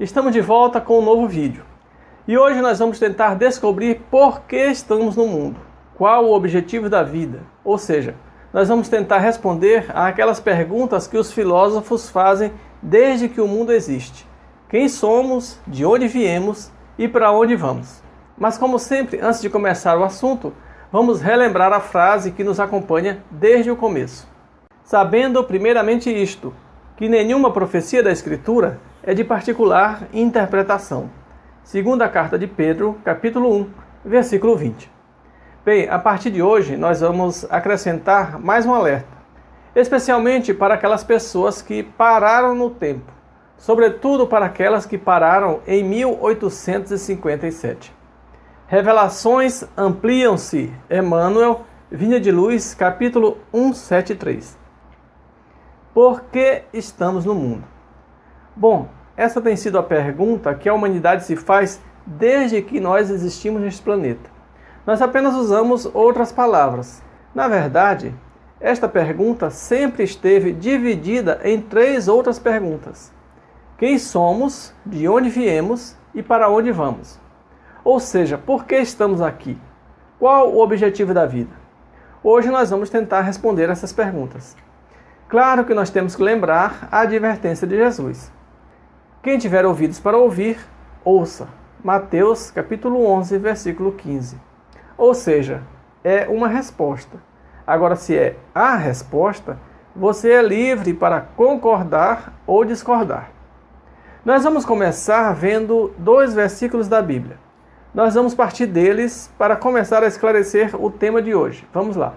Estamos de volta com um novo vídeo. E hoje nós vamos tentar descobrir por que estamos no mundo. Qual o objetivo da vida? Ou seja, nós vamos tentar responder àquelas perguntas que os filósofos fazem desde que o mundo existe. Quem somos, de onde viemos e para onde vamos? Mas como sempre, antes de começar o assunto, vamos relembrar a frase que nos acompanha desde o começo. Sabendo primeiramente isto, que nenhuma profecia da Escritura é de particular interpretação. Segunda carta de Pedro, capítulo 1, versículo 20. Bem, a partir de hoje nós vamos acrescentar mais um alerta, especialmente para aquelas pessoas que pararam no tempo, sobretudo para aquelas que pararam em 1857. Revelações ampliam-se. Emmanuel, Vinha de Luz, capítulo 173. Por que estamos no mundo? Bom, essa tem sido a pergunta que a humanidade se faz desde que nós existimos neste planeta. Nós apenas usamos outras palavras. Na verdade, esta pergunta sempre esteve dividida em três outras perguntas. Quem somos, de onde viemos e para onde vamos? Ou seja, por que estamos aqui? Qual o objetivo da vida? Hoje nós vamos tentar responder essas perguntas. Claro que nós temos que lembrar a advertência de Jesus. Quem tiver ouvidos para ouvir, ouça. Mateus, capítulo 11, versículo 15. Ou seja, é uma resposta. Agora, se é a resposta, você é livre para concordar ou discordar. Nós vamos começar vendo dois versículos da Bíblia. Nós vamos partir deles para começar a esclarecer o tema de hoje. Vamos lá.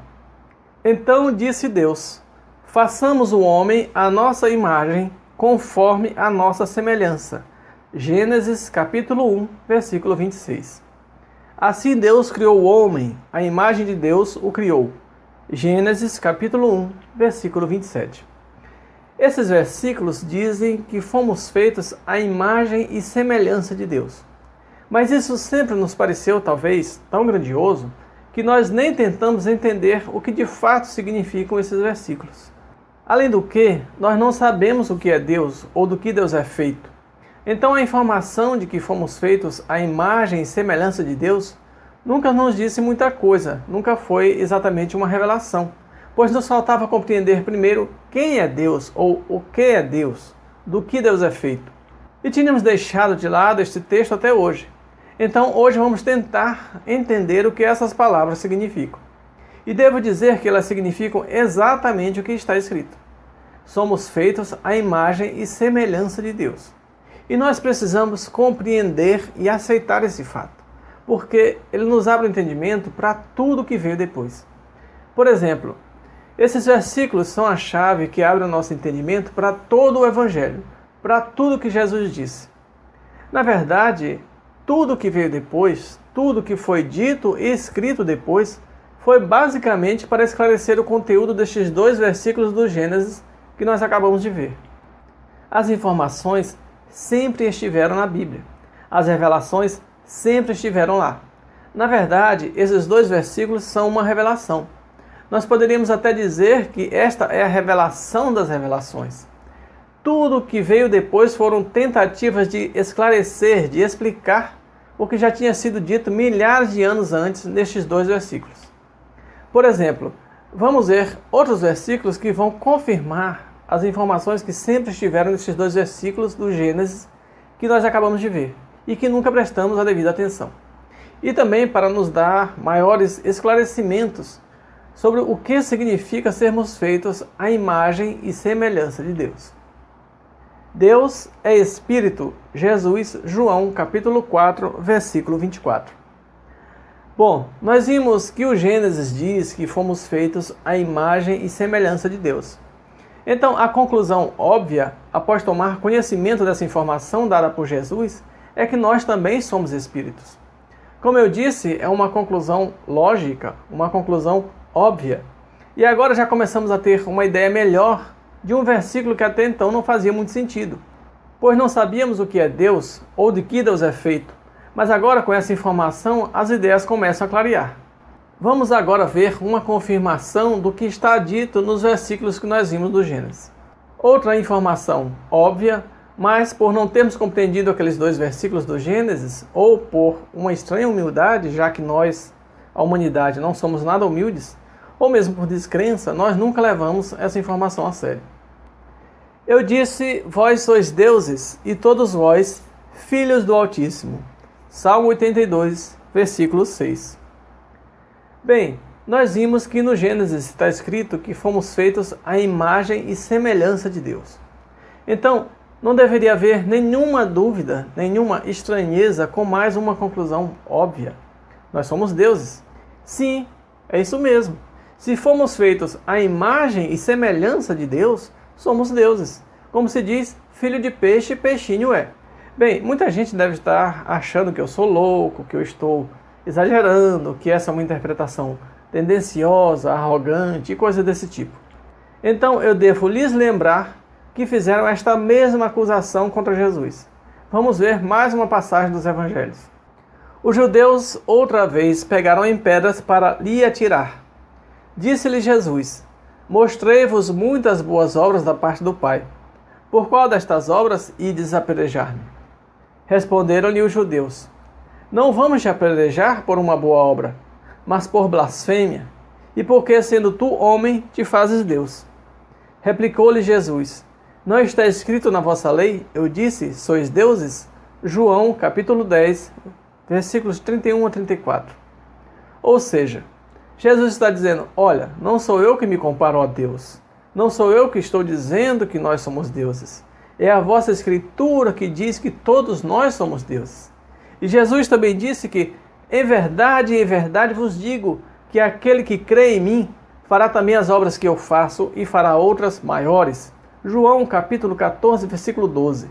Então disse Deus: façamos o homem à nossa imagem, conforme a nossa semelhança. Gênesis capítulo 1, versículo 26. Assim Deus criou o homem, a imagem de Deus o criou. Gênesis capítulo 1, versículo 27. Esses versículos dizem que fomos feitos à imagem e semelhança de Deus. Mas isso sempre nos pareceu, talvez, tão grandioso, que nós nem tentamos entender o que de fato significam esses versículos. Além do que, nós não sabemos o que é Deus ou do que Deus é feito. Então a informação de que fomos feitos à imagem e semelhança de Deus nunca nos disse muita coisa, nunca foi exatamente uma revelação, pois nos faltava compreender primeiro quem é Deus ou o que é Deus, do que Deus é feito. E tínhamos deixado de lado este texto até hoje. Então hoje vamos tentar entender o que essas palavras significam. E devo dizer que elas significam exatamente o que está escrito. Somos feitos à imagem e semelhança de Deus. E nós precisamos compreender e aceitar esse fato, porque ele nos abre o entendimento para tudo que veio depois. Por exemplo, esses versículos são a chave que abre o nosso entendimento para todo o Evangelho, para tudo que Jesus disse. Na verdade, tudo que veio depois, tudo que foi dito e escrito depois, foi basicamente para esclarecer o conteúdo destes dois versículos do Gênesis que nós acabamos de ver. As informações sempre estiveram na Bíblia. As revelações sempre estiveram lá. Na verdade, esses dois versículos são uma revelação. Nós poderíamos até dizer que esta é a revelação das revelações. Tudo que veio depois foram tentativas de esclarecer, de explicar o que já tinha sido dito milhares de anos antes nestes dois versículos. Por exemplo, vamos ver outros versículos que vão confirmar as informações que sempre estiveram nesses dois versículos do Gênesis que nós acabamos de ver e que nunca prestamos a devida atenção. E também para nos dar maiores esclarecimentos sobre o que significa sermos feitos à imagem e semelhança de Deus. Deus é Espírito, Jesus, João, capítulo 4, versículo 24. Bom, nós vimos que o Gênesis diz que fomos feitos à imagem e semelhança de Deus. Então, a conclusão óbvia, após tomar conhecimento dessa informação dada por Jesus, é que nós também somos espíritos. Como eu disse, é uma conclusão lógica, uma conclusão óbvia. E agora já começamos a ter uma ideia melhor de um versículo que até então não fazia muito sentido, pois não sabíamos o que é Deus ou de que Deus é feito. Mas agora, com essa informação, as ideias começam a clarear. Vamos agora ver uma confirmação do que está dito nos versículos que nós vimos do Gênesis. Outra informação óbvia Mas por não termos compreendido aqueles 2 versículos do Gênesis, ou por uma estranha humildade, já que nós, a humanidade, não somos nada humildes, ou mesmo por descrença, nós nunca levamos essa informação a sério. Eu disse, vós sois deuses, e todos vós, filhos do Altíssimo. Salmo 82, versículo 6. Bem, nós vimos que no Gênesis está escrito que fomos feitos à imagem e semelhança de Deus. Então, não deveria haver nenhuma dúvida, nenhuma estranheza com mais uma conclusão óbvia. Nós somos deuses. Sim, é isso mesmo. Se fomos feitos à imagem e semelhança de Deus, somos deuses. Como se diz, filho de peixe, peixinho é. Bem, muita gente deve estar achando que eu sou louco, que eu estou exagerando, que essa é uma interpretação tendenciosa, arrogante e coisa desse tipo. Então eu devo lhes lembrar que fizeram esta mesma acusação contra Jesus. Vamos ver mais uma passagem dos Evangelhos. Os judeus outra vez pegaram em pedras para lhe atirar. Disse-lhe Jesus, mostrei-vos muitas boas obras da parte do Pai. Por qual destas obras ides apedrejar-me? Responderam-lhe os judeus, não vamos te apedrejar por uma boa obra, mas por blasfêmia, e porque, sendo tu homem, te fazes Deus. Replicou-lhe Jesus, não está escrito na vossa lei, eu disse, sois deuses? João, capítulo 10, versículos 31 a 34. Ou seja, Jesus está dizendo, olha, não sou eu que me comparo a Deus, não sou eu que estou dizendo que nós somos deuses, é a vossa escritura que diz que todos nós somos deuses. E Jesus também disse que, em verdade vos digo, que aquele que crê em mim fará também as obras que eu faço e fará outras maiores. João capítulo 14, versículo 12.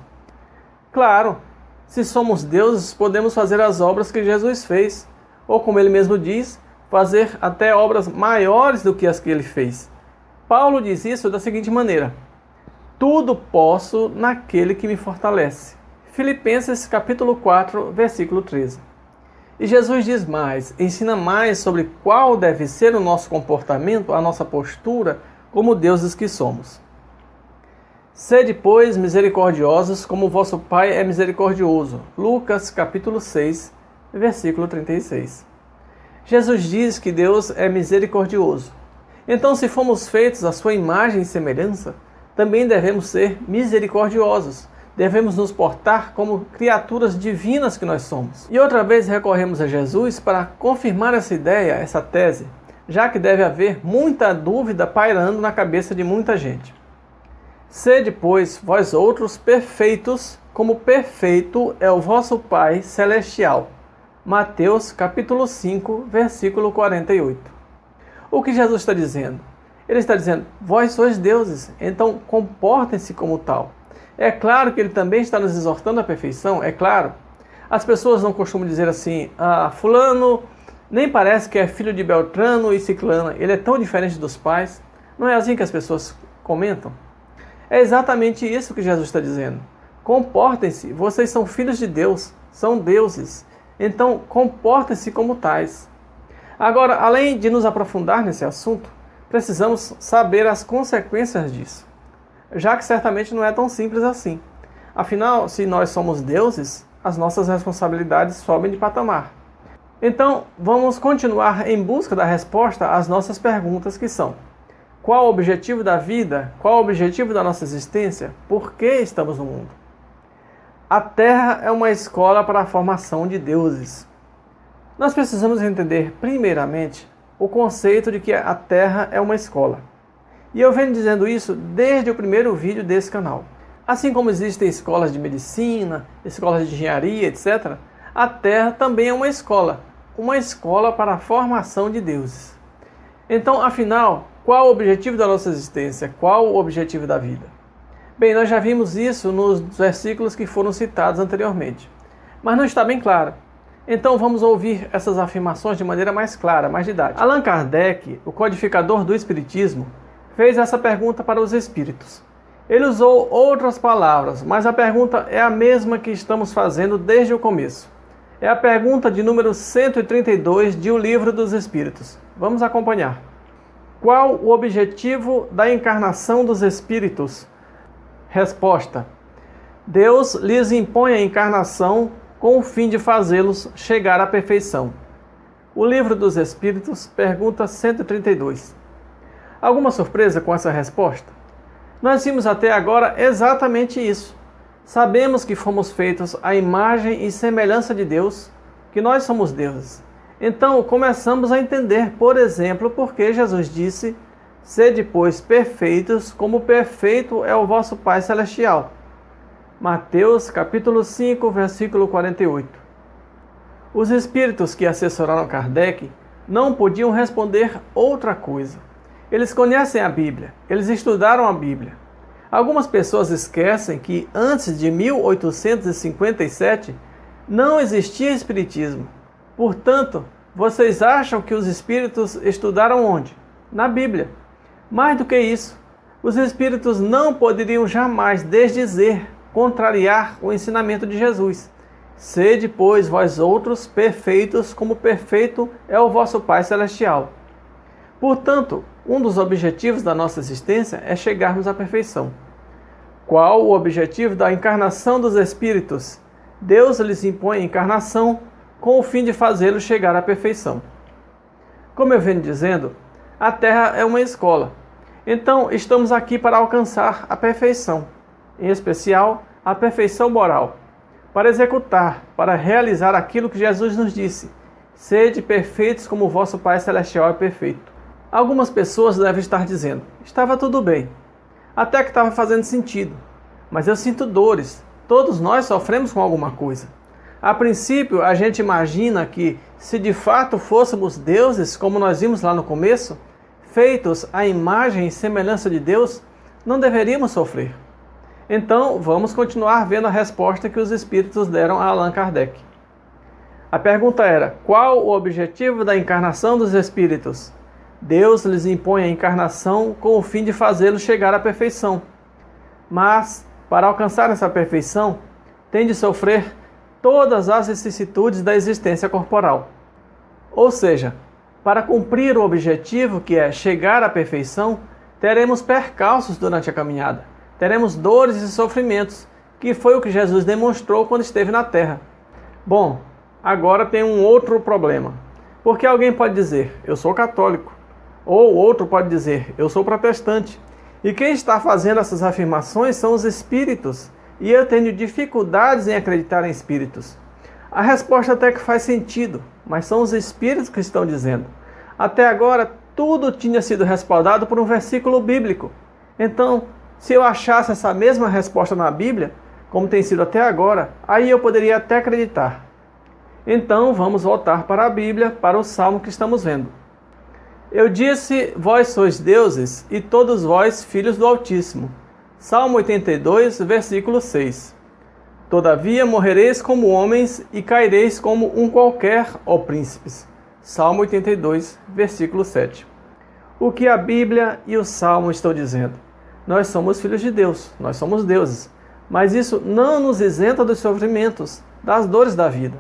Claro, se somos deuses, podemos fazer as obras que Jesus fez, ou como ele mesmo diz, fazer até obras maiores do que as que ele fez. Paulo diz isso da seguinte maneira, tudo posso naquele que me fortalece. Filipenses capítulo 4, versículo 13. E Jesus diz mais, ensina mais sobre qual deve ser o nosso comportamento, a nossa postura, como deuses que somos. Sede, pois, misericordiosos, como vosso Pai é misericordioso. Lucas capítulo 6, versículo 36. Jesus diz que Deus é misericordioso. Então, se fomos feitos à sua imagem e semelhança, também devemos ser misericordiosos. Devemos nos portar como criaturas divinas que nós somos. E outra vez recorremos a Jesus para confirmar essa ideia, essa tese, já que deve haver muita dúvida pairando na cabeça de muita gente. Sede, pois, vós outros perfeitos, como perfeito é o vosso Pai celestial. Mateus capítulo 5, versículo 48. O que Jesus está dizendo? Ele está dizendo, vós sois deuses, então comportem-se como tal. É claro que ele também está nos exortando à perfeição, é claro. As pessoas não costumam dizer assim, fulano nem parece que é filho de Beltrano e Ciclana, ele é tão diferente dos pais. Não é assim que as pessoas comentam? É exatamente isso que Jesus está dizendo. Comportem-se, vocês são filhos de Deus, são deuses. Então, comportem-se como tais. Agora, além de nos aprofundar nesse assunto, precisamos saber as consequências disso, já que certamente não é tão simples assim. Afinal, se nós somos deuses, as nossas responsabilidades sobem de patamar. Então, vamos continuar em busca da resposta às nossas perguntas que são: qual o objetivo da vida? Qual o objetivo da nossa existência? Por que estamos no mundo? A Terra é uma escola para a formação de deuses. Nós precisamos entender, primeiramente, o conceito de que a Terra é uma escola. E eu venho dizendo isso desde o primeiro vídeo desse canal. Assim como existem escolas de medicina, escolas de engenharia, etc., a Terra também é uma escola para a formação de deuses. Então, afinal, qual o objetivo da nossa existência? Qual o objetivo da vida? Bem, nós já vimos isso nos versículos que foram citados anteriormente, mas não está bem claro. Então vamos ouvir essas afirmações de maneira mais clara, mais didática. Allan Kardec, o codificador do Espiritismo, fez essa pergunta para os espíritos. Ele usou outras palavras, mas a pergunta é a mesma que estamos fazendo desde o começo. É a pergunta de número 132 de O Livro dos Espíritos. Vamos acompanhar. Qual o objetivo da encarnação dos espíritos? Resposta: Deus lhes impõe a encarnação com o fim de fazê-los chegar à perfeição. O Livro dos Espíritos, pergunta 132. Alguma surpresa com essa resposta? Nós vimos até agora exatamente isso. Sabemos que fomos feitos à imagem e semelhança de Deus, que nós somos deuses. Então começamos a entender, por exemplo, por que Jesus disse: sede, pois, perfeitos, como perfeito é o vosso Pai Celestial. Mateus capítulo 5, versículo 48. Os espíritos que assessoraram Kardec não podiam responder outra coisa. Eles conhecem a Bíblia, eles estudaram a Bíblia. Algumas pessoas esquecem que antes de 1857 não existia Espiritismo. Portanto, vocês acham que os espíritos estudaram onde? Na Bíblia. Mais do que isso, os espíritos não poderiam jamais desdizer, contrariar o ensinamento de Jesus. Sede, pois, vós outros perfeitos, como perfeito é o vosso Pai Celestial. Portanto, um dos objetivos da nossa existência é chegarmos à perfeição. Qual o objetivo da encarnação dos espíritos? Deus lhes impõe a encarnação com o fim de fazê-los chegar à perfeição. Como eu venho dizendo, a Terra é uma escola. Então, estamos aqui para alcançar a perfeição, em especial a perfeição moral, para executar, para realizar aquilo que Jesus nos disse: sede perfeitos como o vosso Pai Celestial é perfeito. Algumas pessoas devem estar dizendo: estava tudo bem, até que estava fazendo sentido, mas eu sinto dores, todos nós sofremos com alguma coisa. A princípio, a gente imagina que, se de fato fôssemos deuses, como nós vimos lá no começo, feitos à imagem e semelhança de Deus, não deveríamos sofrer. Então, vamos continuar vendo a resposta que os espíritos deram a Allan Kardec. A pergunta era: qual o objetivo da encarnação dos espíritos? Deus lhes impõe a encarnação com o fim de fazê-los chegar à perfeição. Mas, para alcançar essa perfeição, tem de sofrer todas as vicissitudes da existência corporal. Ou seja, para cumprir o objetivo, que é chegar à perfeição, teremos percalços durante a caminhada. Teremos dores e sofrimentos, que foi o que Jesus demonstrou quando esteve na Terra. Bom, agora tem um outro problema. Porque alguém pode dizer: eu sou católico. Ou outro pode dizer: eu sou protestante. E quem está fazendo essas afirmações são os espíritos. E eu tenho dificuldades em acreditar em espíritos. A resposta até que faz sentido, mas são os espíritos que estão dizendo. Até agora, tudo tinha sido respaldado por um versículo bíblico. Então, se eu achasse essa mesma resposta na Bíblia, como tem sido até agora, aí eu poderia até acreditar. Então, vamos voltar para a Bíblia, para o Salmo que estamos vendo. Eu disse: vós sois deuses, e todos vós filhos do Altíssimo. Salmo 82, versículo 6. Todavia morrereis como homens e caireis como um qualquer, ó príncipes. Salmo 82, versículo 7. O que a Bíblia e o Salmo estão dizendo? Nós somos filhos de Deus, nós somos deuses. Mas isso não nos isenta dos sofrimentos, das dores da vida.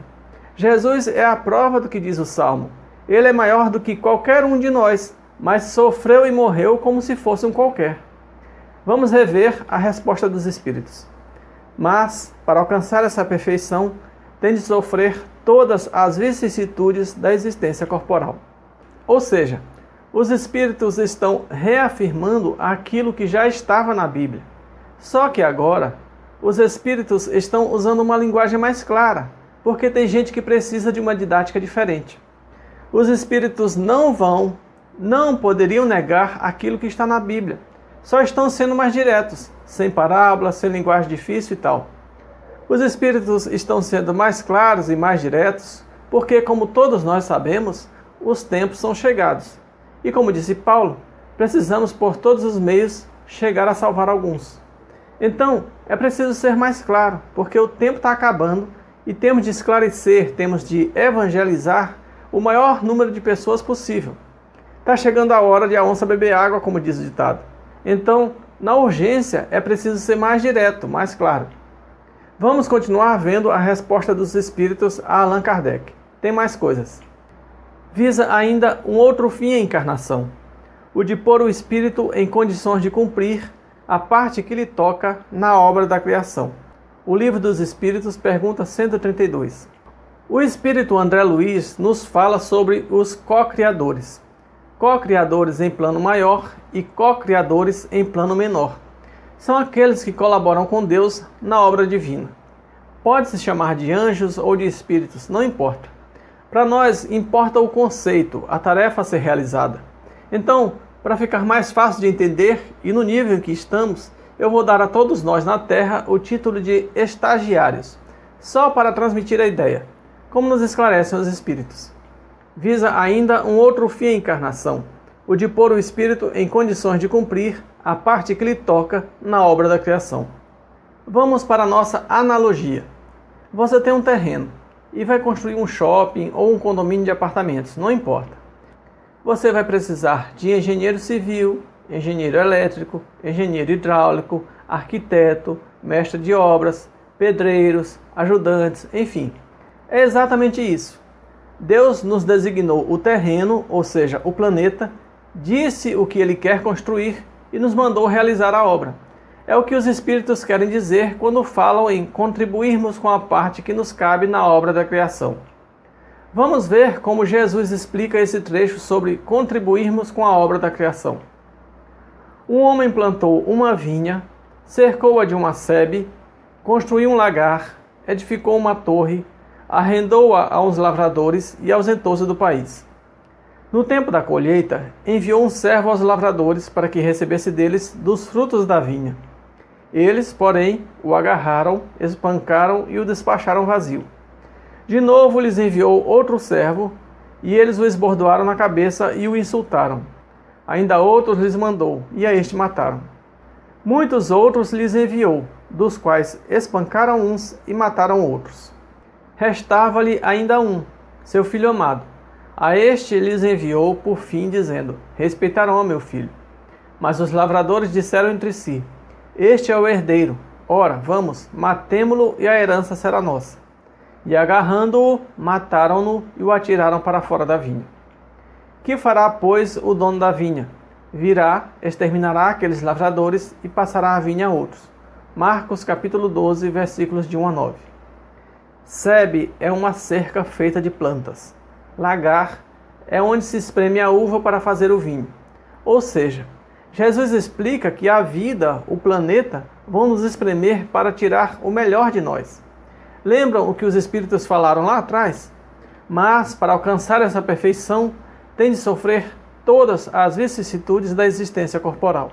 Jesus é a prova do que diz o Salmo. Ele é maior do que qualquer um de nós, mas sofreu e morreu como se fosse um qualquer. Vamos rever a resposta dos espíritos. Mas, para alcançar essa perfeição, tem de sofrer todas as vicissitudes da existência corporal. Ou seja, os espíritos estão reafirmando aquilo que já estava na Bíblia. Só que agora, os espíritos estão usando uma linguagem mais clara, porque tem gente que precisa de uma didática diferente. Os espíritos não poderiam negar aquilo que está na Bíblia. Só estão sendo mais diretos, sem parábolas, sem linguagem difícil e tal. Os espíritos estão sendo mais claros e mais diretos, porque, como todos nós sabemos, os tempos são chegados. E como disse Paulo, precisamos por todos os meios chegar a salvar alguns. Então, é preciso ser mais claro, porque o tempo está acabando e temos de esclarecer, temos de evangelizar o maior número de pessoas possível. Está chegando a hora de a onça beber água, como diz o ditado. Então, na urgência, é preciso ser mais direto, mais claro. Vamos continuar vendo a resposta dos espíritos a Allan Kardec. Tem mais coisas. Visa ainda um outro fim à encarnação, o de pôr o espírito em condições de cumprir a parte que lhe toca na obra da criação. O Livro dos Espíritos, pergunta 132. O espírito André Luiz nos fala sobre os co-criadores. Co-criadores em plano maior e co-criadores em plano menor. São aqueles que colaboram com Deus na obra divina. Pode-se chamar de anjos ou de espíritos, não importa. Para nós, importa o conceito, a tarefa a ser realizada. Então, para ficar mais fácil de entender e no nível em que estamos, eu vou dar a todos nós na Terra o título de estagiários, só para transmitir a ideia, como nos esclarecem os espíritos. Visa ainda um outro fim à encarnação, o de pôr o espírito em condições de cumprir a parte que lhe toca na obra da criação. Vamos para a nossa analogia. Você tem um terreno e vai construir um shopping ou um condomínio de apartamentos, não importa. Você vai precisar de engenheiro civil, engenheiro elétrico, engenheiro hidráulico, arquiteto, mestre de obras, pedreiros, ajudantes, enfim. É exatamente isso. Deus nos designou o terreno, ou seja, o planeta, disse o que ele quer construir e nos mandou realizar a obra. É o que os espíritos querem dizer quando falam em contribuirmos com a parte que nos cabe na obra da criação. Vamos ver como Jesus explica esse trecho sobre contribuirmos com a obra da criação. Um homem plantou uma vinha, cercou-a de uma sebe, construiu um lagar, edificou uma torre, arrendou-a a uns lavradores e ausentou-se do país. No tempo da colheita, enviou um servo aos lavradores para que recebesse deles dos frutos da vinha. Eles, porém, o agarraram, espancaram e o despacharam vazio. De novo lhes enviou outro servo, e eles o esbordoaram na cabeça e o insultaram. Ainda outros lhes mandou, e a este mataram. Muitos outros lhes enviou, dos quais espancaram uns e mataram outros. Restava-lhe ainda um, seu filho amado. A este lhes enviou por fim, dizendo: respeitarão meu filho. Mas os lavradores disseram entre si: este é o herdeiro. Ora, vamos, matemo-lo e a herança será nossa. E agarrando-o, mataram-no e o atiraram para fora da vinha. Que fará, pois, o dono da vinha? Virá, exterminará aqueles lavradores e passará a vinha a outros. Marcos capítulo 12, versículos de 1 a 9. Sebe é uma cerca feita de plantas. Lagar é onde se espreme a uva para fazer o vinho. Ou seja, Jesus explica que a vida, o planeta, vão nos espremer para tirar o melhor de nós. Lembram o que os espíritos falaram lá atrás? Mas, para alcançar essa perfeição, tem de sofrer todas as vicissitudes da existência corporal.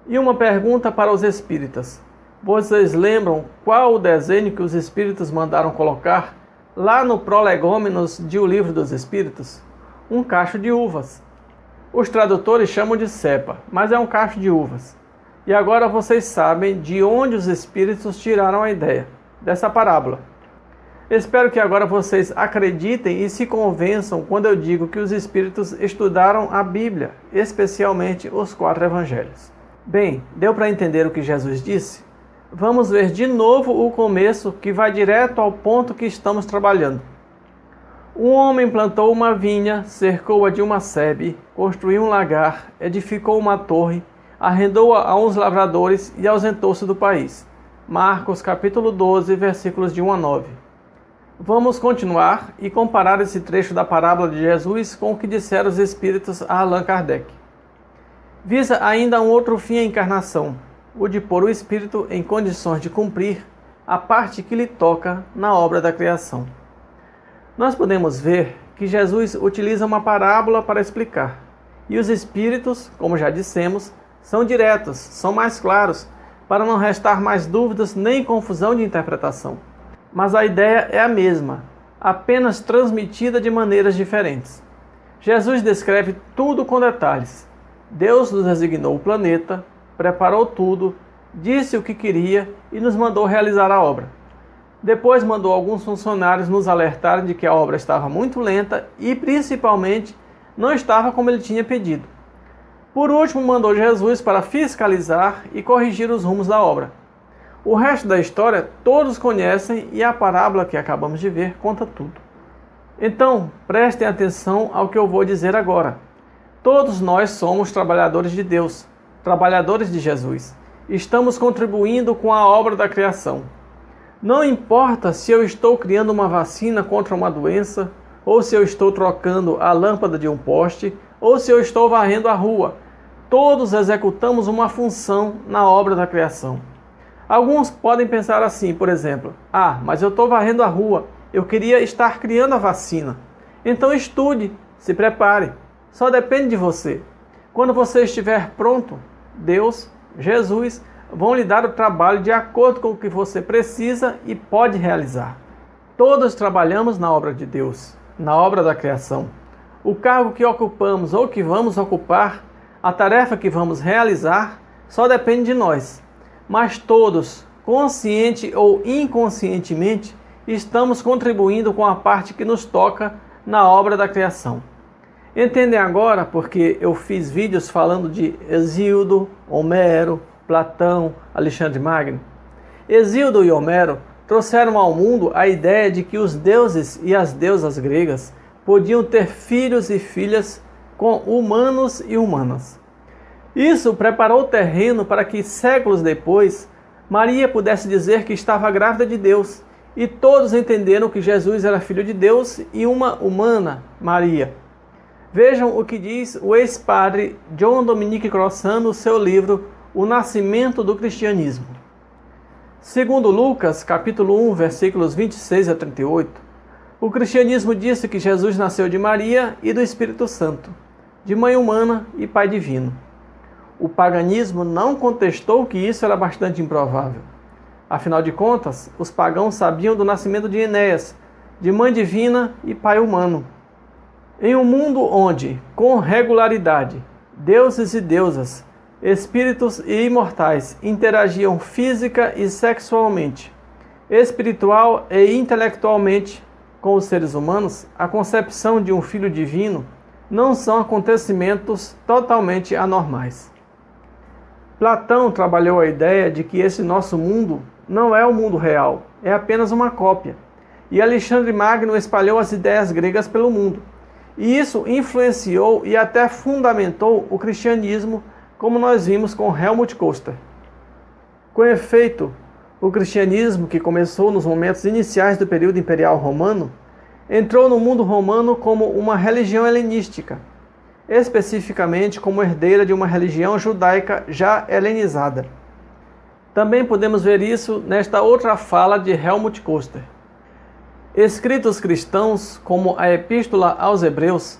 E uma pergunta para os espíritas. Vocês lembram qual o desenho que os espíritos mandaram colocar lá no Prolegômenos de O Livro dos Espíritos? Um cacho de uvas. Os tradutores chamam de cepa, mas é um cacho de uvas. E agora vocês sabem de onde os espíritos tiraram a ideia dessa parábola. Espero que agora vocês acreditem e se convençam quando eu digo que os espíritos estudaram a Bíblia, especialmente os 4 evangelhos. Bem, deu para entender o que Jesus disse? Vamos ver de novo o começo, que vai direto ao ponto que estamos trabalhando. Um homem plantou uma vinha, cercou-a de uma sebe, construiu um lagar, edificou uma torre, arrendou-a a uns lavradores e ausentou-se do país. Marcos capítulo 12, versículos de 1 a 9. Vamos continuar e comparar esse trecho da parábola de Jesus com o que disseram os espíritos a Allan Kardec. Visa ainda um outro fim à encarnação, o de pôr o espírito em condições de cumprir a parte que lhe toca na obra da criação. Nós podemos ver que Jesus utiliza uma parábola para explicar, e os espíritos, como já dissemos, são diretos, são mais claros, para não restar mais dúvidas nem confusão de interpretação. Mas a ideia é a mesma, apenas transmitida de maneiras diferentes. Jesus descreve tudo com detalhes. Deus nos designou o planeta, preparou tudo, disse o que queria e nos mandou realizar a obra. Depois mandou alguns funcionários nos alertarem de que a obra estava muito lenta e, principalmente, não estava como ele tinha pedido. Por último, mandou Jesus para fiscalizar e corrigir os rumos da obra. O resto da história todos conhecem e a parábola que acabamos de ver conta tudo. Então, prestem atenção ao que eu vou dizer agora. Todos nós somos trabalhadores de Deus, trabalhadores de Jesus. Estamos contribuindo com a obra da criação. Não importa se eu estou criando uma vacina contra uma doença, ou se eu estou trocando a lâmpada de um poste, ou se eu estou varrendo a rua. Todos executamos uma função na obra da criação. Alguns podem pensar assim, por exemplo: mas eu estou varrendo a rua, eu queria estar criando a vacina. Então estude, se prepare, só depende de você. Quando você estiver pronto, Deus, Jesus, vão lhe dar o trabalho de acordo com o que você precisa e pode realizar. Todos trabalhamos na obra de Deus, na obra da criação. O cargo que ocupamos ou que vamos ocupar, a tarefa que vamos realizar, só depende de nós. Mas todos, consciente ou inconscientemente, estamos contribuindo com a parte que nos toca na obra da criação. Entendem agora porque eu fiz vídeos falando de Hesíodo, Homero, Platão, Alexandre Magno? Hesíodo e Homero trouxeram ao mundo a ideia de que os deuses e as deusas gregas podiam ter filhos e filhas com humanos e humanas. Isso preparou o terreno para que, séculos depois, Maria pudesse dizer que estava grávida de Deus, e todos entenderam que Jesus era filho de Deus e uma humana, Maria. Vejam o que diz o ex-padre John Dominic Crossan no seu livro O Nascimento do Cristianismo. Segundo Lucas, capítulo 1, versículos 26 a 38, o cristianismo disse que Jesus nasceu de Maria e do Espírito Santo, de mãe humana e pai divino. O paganismo não contestou que isso era bastante improvável. Afinal de contas, os pagãos sabiam do nascimento de Enéas, de mãe divina e pai humano. Em um mundo onde, com regularidade, deuses e deusas, espíritos e imortais interagiam física e sexualmente, espiritual e intelectualmente com os seres humanos, a concepção de um filho divino não são acontecimentos totalmente anormais. Platão trabalhou a ideia de que esse nosso mundo não é o mundo real, é apenas uma cópia. E Alexandre Magno espalhou as ideias gregas pelo mundo. E isso influenciou e até fundamentou o cristianismo, como nós vimos com Helmut Koster. Com efeito, o cristianismo, que começou nos momentos iniciais do período imperial romano, entrou no mundo romano como uma religião helenística, especificamente como herdeira de uma religião judaica já helenizada. Também podemos ver isso nesta outra fala de Helmut Koster. Escritos cristãos, como a Epístola aos Hebreus,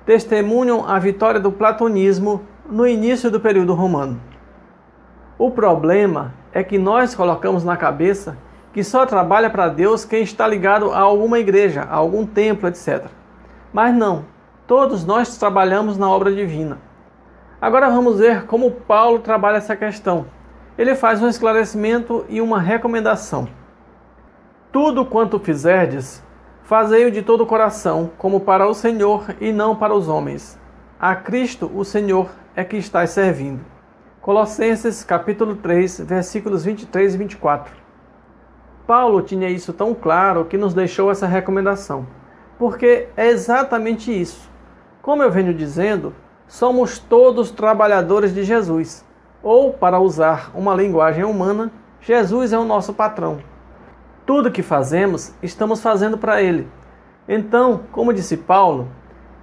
testemunham a vitória do platonismo no início do período romano. O problema é que nós colocamos na cabeça que só trabalha para Deus quem está ligado a alguma igreja, a algum templo, etc. Mas não, todos nós trabalhamos na obra divina. Agora vamos ver como Paulo trabalha essa questão. Ele faz um esclarecimento e uma recomendação. Tudo quanto fizerdes, fazei-o de todo o coração, como para o Senhor e não para os homens. A Cristo, o Senhor, é que estais servindo. Colossenses capítulo 3, versículos 23 e 24. Paulo tinha isso tão claro que nos deixou essa recomendação, porque é exatamente isso. Como eu venho dizendo, somos todos trabalhadores de Jesus, ou, para usar uma linguagem humana, Jesus é o nosso patrão. Tudo que fazemos, estamos fazendo para Ele. Então, como disse Paulo,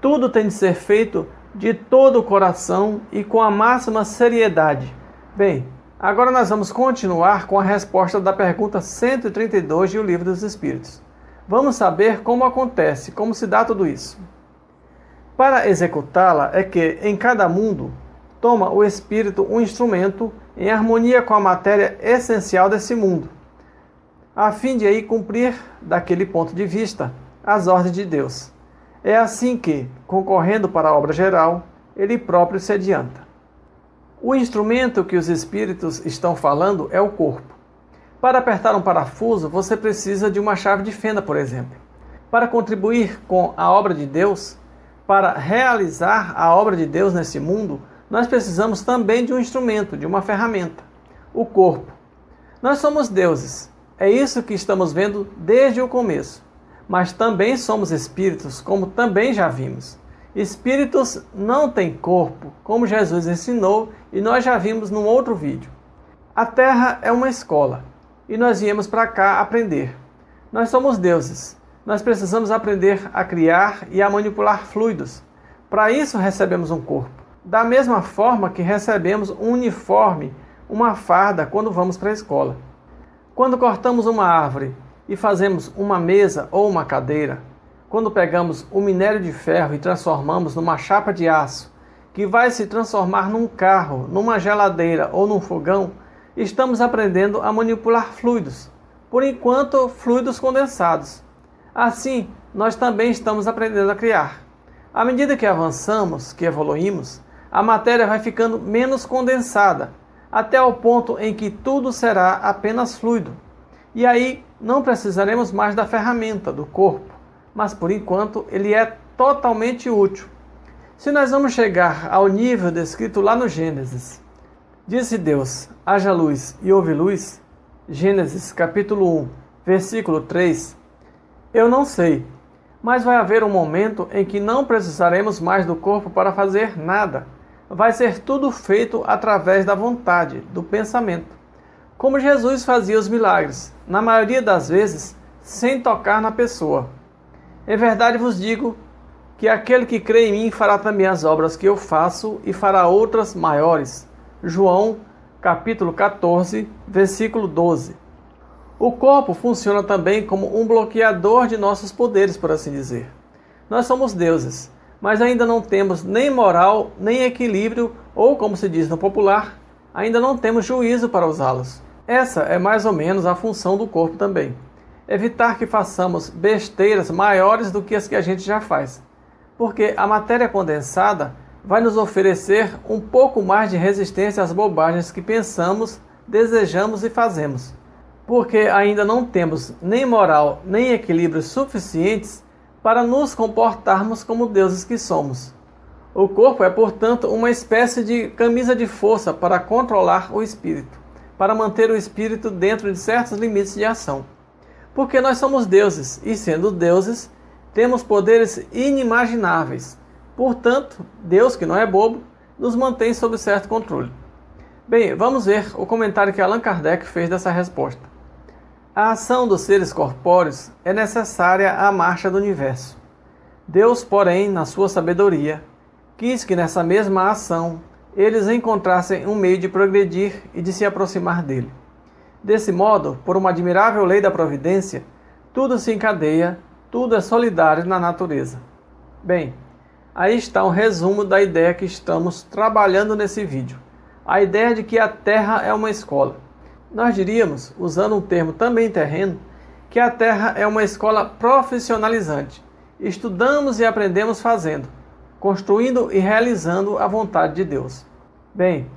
tudo tem de ser feito de todo o coração e com a máxima seriedade. Bem, agora nós vamos continuar com a resposta da pergunta 132 de O Livro dos Espíritos. Vamos saber como acontece, como se dá tudo isso. Para executá-la é que, em cada mundo, toma o Espírito um instrumento em harmonia com a matéria essencial desse mundo, a fim de aí cumprir, daquele ponto de vista, as ordens de Deus. É assim que, concorrendo para a obra geral, ele próprio se adianta. O instrumento que os espíritos estão falando é o corpo. Para apertar um parafuso, você precisa de uma chave de fenda, por exemplo. Para contribuir com a obra de Deus, para realizar a obra de Deus nesse mundo, nós precisamos também de um instrumento, de uma ferramenta, o corpo. Nós somos deuses. É isso que estamos vendo desde o começo. Mas também somos espíritos, como também já vimos. Espíritos não têm corpo, como Jesus ensinou e nós já vimos num outro vídeo. A Terra é uma escola. e nós viemos para cá aprender. Nós somos deuses. Nós precisamos aprender a criar e a manipular fluidos. Para isso recebemos um corpo. Da mesma forma que recebemos um uniforme, uma farda quando vamos para a escola. Quando cortamos uma árvore e fazemos uma mesa ou uma cadeira, quando pegamos o minério de ferro e transformamos numa chapa de aço, que vai se transformar num carro, numa geladeira ou num fogão, estamos aprendendo a manipular fluidos, por enquanto fluidos condensados. Assim, nós também estamos aprendendo a criar. À medida que avançamos, que evoluímos, a matéria vai ficando menos condensada, até o ponto em que tudo será apenas fluido. E aí não precisaremos mais da ferramenta, do corpo, mas por enquanto ele é totalmente útil. Se nós vamos chegar ao nível descrito lá no Gênesis, disse Deus, haja luz e houve luz, Gênesis capítulo 1, versículo 3, eu não sei, mas vai haver um momento em que não precisaremos mais do corpo para fazer nada. Vai ser tudo feito através da vontade, do pensamento. Como Jesus fazia os milagres, na maioria das vezes, sem tocar na pessoa. Em verdade vos digo que aquele que crê em mim fará também as obras que eu faço e fará outras maiores. João, capítulo 14, versículo 12. O corpo funciona também como um bloqueador de nossos poderes, por assim dizer. Nós somos deuses, mas ainda não temos nem moral, nem equilíbrio, ou como se diz no popular, ainda não temos juízo para usá-los. Essa é mais ou menos a função do corpo também. Evitar que façamos besteiras maiores do que as que a gente já faz. Porque a matéria condensada vai nos oferecer um pouco mais de resistência às bobagens que pensamos, desejamos e fazemos. Porque ainda não temos nem moral nem equilíbrio suficientes para nos comportarmos como deuses que somos. O corpo é, portanto, uma espécie de camisa de força para controlar o espírito, para manter o espírito dentro de certos limites de ação. Porque nós somos deuses e, sendo deuses, temos poderes inimagináveis. Portanto, Deus, que não é bobo, nos mantém sob certo controle. Bem, vamos ver o comentário que Allan Kardec fez dessa resposta. A ação dos seres corpóreos é necessária à marcha do universo. Deus, porém, na sua sabedoria, quis que nessa mesma ação eles encontrassem um meio de progredir e de se aproximar dele. Desse modo, por uma admirável lei da providência, tudo se encadeia, tudo é solidário na natureza. Bem, aí está um resumo da ideia que estamos trabalhando nesse vídeo. A ideia de que a Terra é uma escola. Nós diríamos, usando um termo também terreno, que a Terra é uma escola profissionalizante. Estudamos e aprendemos fazendo, construindo e realizando a vontade de Deus. Bem,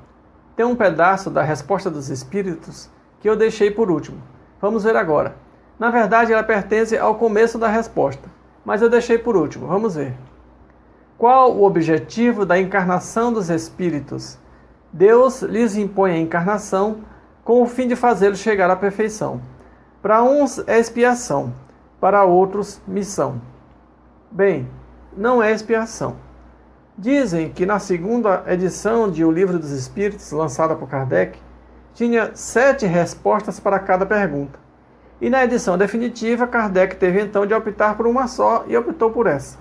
tem um pedaço da resposta dos Espíritos que eu deixei por último. Vamos ver agora. Na verdade, ela pertence ao começo da resposta, mas eu deixei por último. Vamos ver. Qual o objetivo da encarnação dos Espíritos? Deus lhes impõe a encarnação com o fim de fazê-los chegar à perfeição. Para uns é expiação, para outros missão. Bem, não é expiação. Dizem que na segunda edição de O Livro dos Espíritos, lançada por Kardec, tinha 7 respostas para cada pergunta. E na edição definitiva, Kardec teve então de optar por uma só e optou por essa.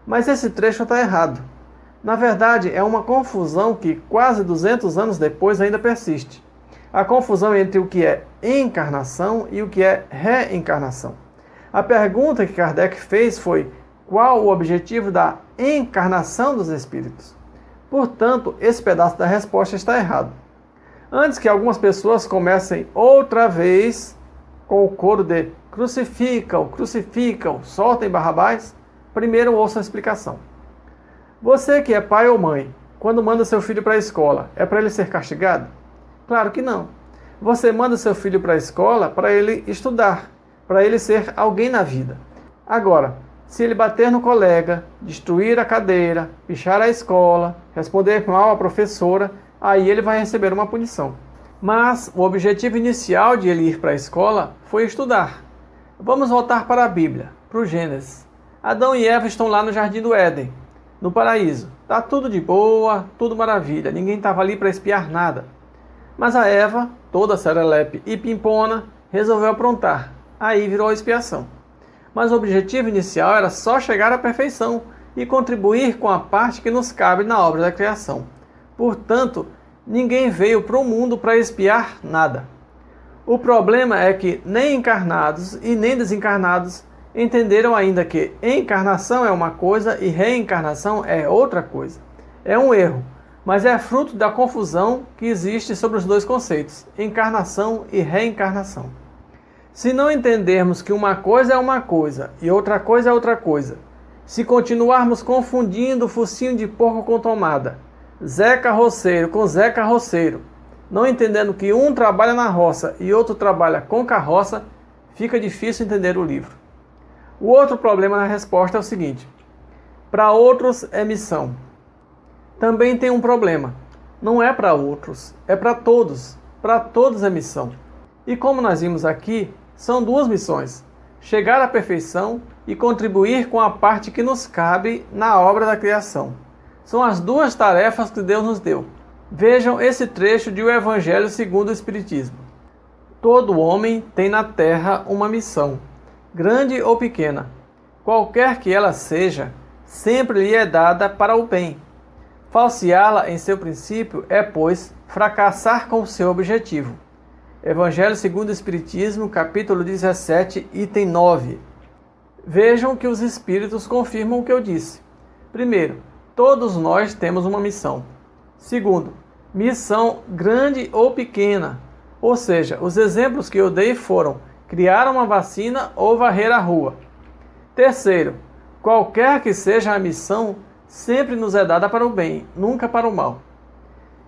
Mas esse trecho está errado. Na verdade, é uma confusão que quase 200 anos depois ainda persiste. A confusão entre o que é encarnação e o que é reencarnação. A pergunta que Kardec fez foi: qual o objetivo da encarnação dos espíritos? Portanto, esse pedaço da resposta está errado. Antes que algumas pessoas comecem outra vez com o coro de crucificam, crucificam, soltem Barrabás, primeiro ouça a explicação. Você que é pai ou mãe, quando manda seu filho para a escola, é para ele ser castigado? Claro que não. Você manda seu filho para a escola para ele estudar, para ele ser alguém na vida. Agora, se ele bater no colega, destruir a cadeira, pichar a escola, responder mal à professora, aí ele vai receber uma punição. Mas o objetivo inicial de ele ir para a escola foi estudar. Vamos voltar para a Bíblia, para o Gênesis. Adão e Eva estão lá no Jardim do Éden, no paraíso. Está tudo de boa, tudo maravilha, ninguém estava ali para espiar nada. Mas a Eva, toda serelepe e pimpona, resolveu aprontar. Aí virou expiação. Mas o objetivo inicial era só chegar à perfeição e contribuir com a parte que nos cabe na obra da criação. Portanto, ninguém veio para o mundo para expiar nada. O problema é que nem encarnados e nem desencarnados entenderam ainda que encarnação é uma coisa e reencarnação é outra coisa. É um erro, mas é fruto da confusão que existe sobre os dois conceitos, encarnação e reencarnação. Se não entendermos que uma coisa é uma coisa e outra coisa é outra coisa, se continuarmos confundindo focinho de porco com tomada, Zé Carroceiro com Zé Carroceiro, não entendendo que um trabalha na roça e outro trabalha com carroça, fica difícil entender o livro. O outro problema na resposta é o seguinte: para outros é missão. Também tem um problema. Não é para outros, é para todos. Para todos é missão. E como nós vimos aqui, são duas missões: chegar à perfeição e contribuir com a parte que nos cabe na obra da criação. São as duas tarefas que Deus nos deu. Vejam esse trecho de O Evangelho segundo o Espiritismo. Todo homem tem na terra uma missão, grande ou pequena. Qualquer que ela seja, sempre lhe é dada para o bem. Falseá-la em seu princípio é, pois, fracassar com o seu objetivo. Evangelho segundo o Espiritismo, capítulo 17, item 9. Vejam que os Espíritos confirmam o que eu disse. Primeiro, todos nós temos uma missão. Segundo, missão grande ou pequena. Ou seja, os exemplos que eu dei foram criar uma vacina ou varrer a rua. Terceiro, qualquer que seja a missão, sempre nos é dada para o bem, nunca para o mal.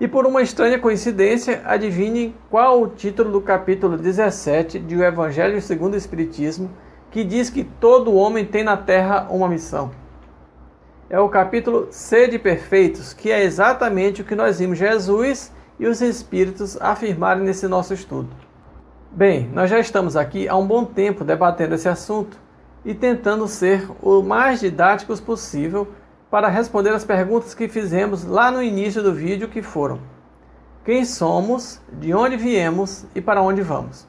E por uma estranha coincidência, adivinhem qual o título do capítulo 17 de O Evangelho segundo o Espiritismo, que diz que todo homem tem na terra uma missão. É o capítulo Sede Perfeitos, que é exatamente o que nós vimos Jesus e os Espíritos afirmarem nesse nosso estudo. Bem, nós já estamos aqui há um bom tempo debatendo esse assunto e tentando ser o mais didáticos possível para responder as perguntas que fizemos lá no início do vídeo, que foram: quem somos, de onde viemos e para onde vamos?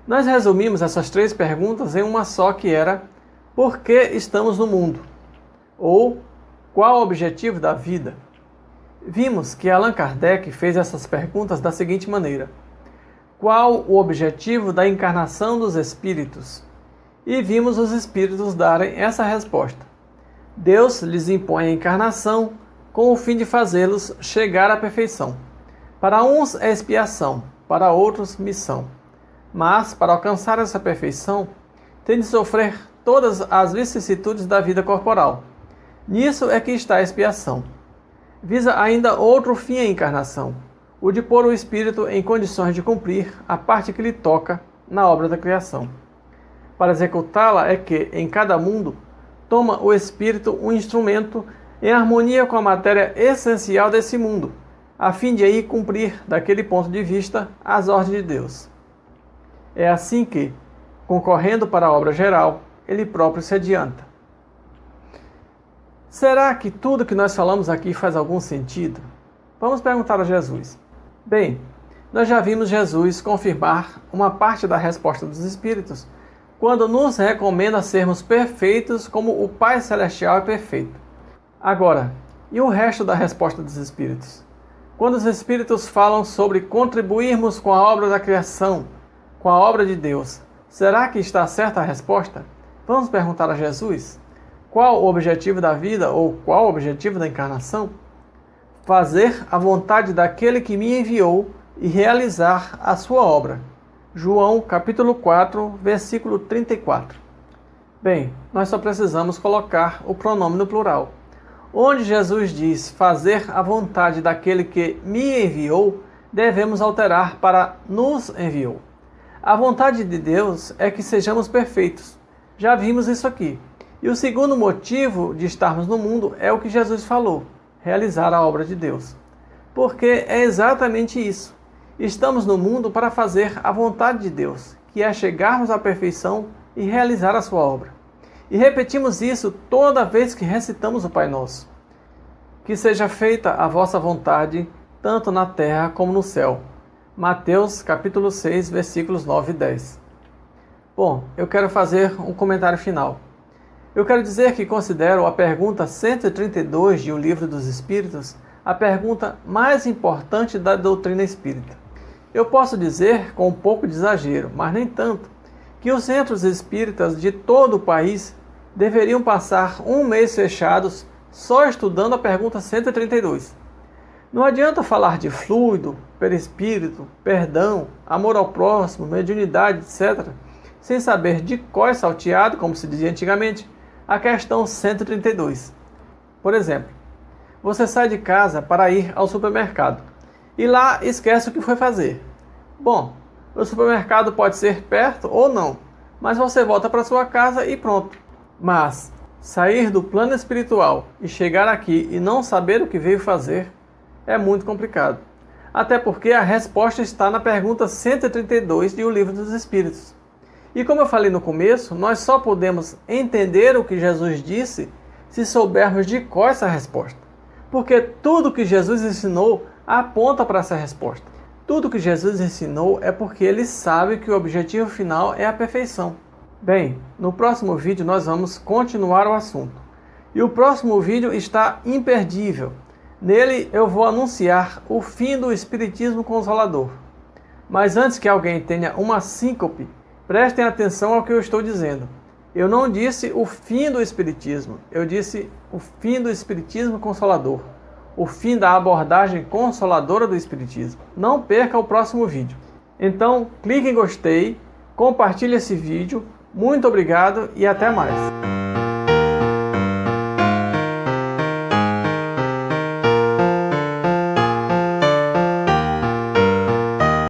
Nós resumimos essas três perguntas em uma só, que era: por que estamos no mundo? Ou qual o objetivo da vida? Vimos que Allan Kardec fez essas perguntas da seguinte maneira: qual o objetivo da encarnação dos espíritos? E vimos os espíritos darem essa resposta: Deus lhes impõe a encarnação com o fim de fazê-los chegar à perfeição. Para uns é expiação, para outros missão. Mas, para alcançar essa perfeição, tem de sofrer todas as vicissitudes da vida corporal. Nisso é que está a expiação. Visa ainda outro fim a encarnação, o de pôr o espírito em condições de cumprir a parte que lhe toca na obra da criação. Para executá-la é que, em cada mundo, toma o espírito um instrumento em harmonia com a matéria essencial desse mundo, a fim de aí cumprir, daquele ponto de vista, as ordens de Deus. É assim que, concorrendo para a obra geral, ele próprio se adianta. Será que tudo que nós falamos aqui faz algum sentido? Vamos perguntar a Jesus. Bem, nós já vimos Jesus confirmar uma parte da resposta dos Espíritos quando nos recomenda sermos perfeitos como o Pai Celestial é perfeito. Agora, e o resto da resposta dos Espíritos? Quando os Espíritos falam sobre contribuirmos com a obra da criação, com a obra de Deus, será que está certa a resposta? Vamos perguntar a Jesus. Qual o objetivo da vida ou qual o objetivo da encarnação? Fazer a vontade daquele que me enviou e realizar a sua obra. João capítulo 4, versículo 34. Bem, nós só precisamos colocar o pronome no plural. Onde Jesus diz fazer a vontade daquele que me enviou, devemos alterar para nos enviou. A vontade de Deus é que sejamos perfeitos. Já vimos isso aqui. E o segundo motivo de estarmos no mundo é o que Jesus falou: realizar a obra de Deus. Porque é exatamente isso. Estamos no mundo para fazer a vontade de Deus, que é chegarmos à perfeição e realizar a sua obra. E repetimos isso toda vez que recitamos o Pai Nosso. Que seja feita a vossa vontade, tanto na terra como no céu. Mateus capítulo 6, versículos 9 e 10. Bom, eu quero fazer um comentário final. Eu quero dizer que considero a pergunta 132 de O Livro dos Espíritos a pergunta mais importante da doutrina espírita. Eu posso dizer, com um pouco de exagero, mas nem tanto, que os centros espíritas de todo o país deveriam passar um mês fechados só estudando a pergunta 132. Não adianta falar de fluido, perispírito, perdão, amor ao próximo, mediunidade, etc., sem saber de cor salteado, como se dizia antigamente, a questão 132. Por exemplo, você sai de casa para ir ao supermercado e lá esquece o que foi fazer. Bom, o supermercado pode ser perto ou não, mas você volta para sua casa e pronto. Mas sair do plano espiritual e chegar aqui e não saber o que veio fazer é muito complicado. Até porque a resposta está na pergunta 132 de O Livro dos Espíritos. E como eu falei no começo, nós só podemos entender o que Jesus disse se soubermos de cor essa resposta. Porque tudo que Jesus ensinou aponta para essa resposta. Tudo que Jesus ensinou é porque ele sabe que o objetivo final é a perfeição. Bem, no próximo vídeo nós vamos continuar o assunto. E o próximo vídeo está imperdível. Nele eu vou anunciar o fim do Espiritismo Consolador. Mas antes que alguém tenha uma síncope, prestem atenção ao que eu estou dizendo. Eu não disse o fim do Espiritismo, eu disse o fim do Espiritismo Consolador. O fim da abordagem consoladora do Espiritismo. Não perca o próximo vídeo. Então, clique em gostei, compartilhe esse vídeo. Muito obrigado e até mais.